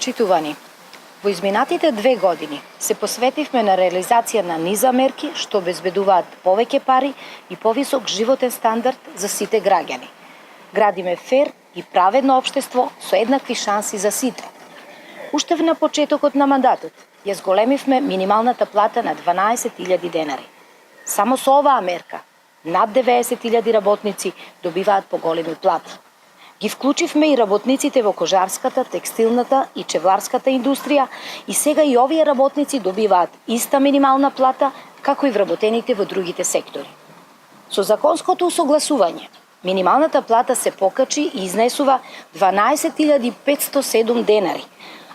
Почитувани, во изминатите 2 години се посветивме на реализација на низа мерки што обезбедуваат повеќе пари и повисок животен стандард за сите граѓани. Градиме фер и праведно општество со еднакви шанси за сите. Уште на почетокот на мандатот ја зголемивме минималната плата на 12.000 денари. Само со оваа мерка над 90.000 работници добиваат поголеми плати. Ги вклучивме и работниците во кожарската, текстилната и чевларската индустрија и сега и овие работници добиваат иста минимална плата како и вработените во другите сектори. Со законското усогласување, минималната плата се покачи и изнесува 12.507 денари,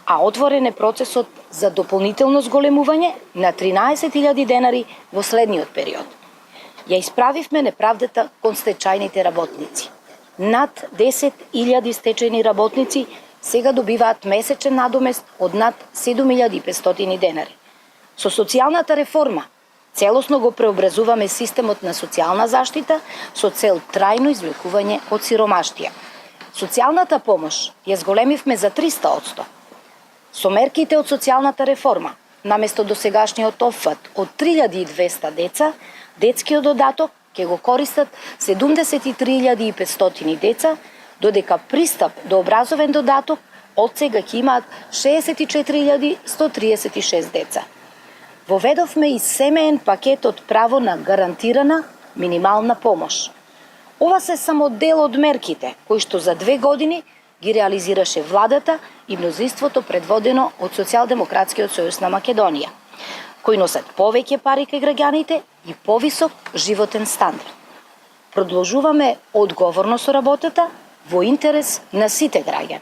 а отворен е процесот за дополнително зголемување на 13.000 денари во следниот период. Ја исправивме неправдата кон стечајните работници. Над 10.000 стечајни работници сега добиваат месечен надомест од над 7.500 денари. Со социјалната реформа целосно го преобразуваме системот на социјална заштита со цел трајно извлекување од сиромаштија. Социјалната помош ја зголемивме за 300%. Со мерките од социјалната реформа, наместо досегашниот опфат од 3200 деца, детскиот додаток ќе го користат 73.500 деца, додека пристап до образовен додаток од сега ќе имаат 64.136 деца. Воведовме и семеен пакет од право на гарантирана минимална помош. Ова се само дел од мерките кои што за 2 години ги реализираше владата и мнозинството предводено од Социјалдемократскиот сојуз на Македонија, кои носат повеќе пари кај граѓаните и повисок животен стандард. Продолжуваме одговорно со работата во интерес на сите граѓани.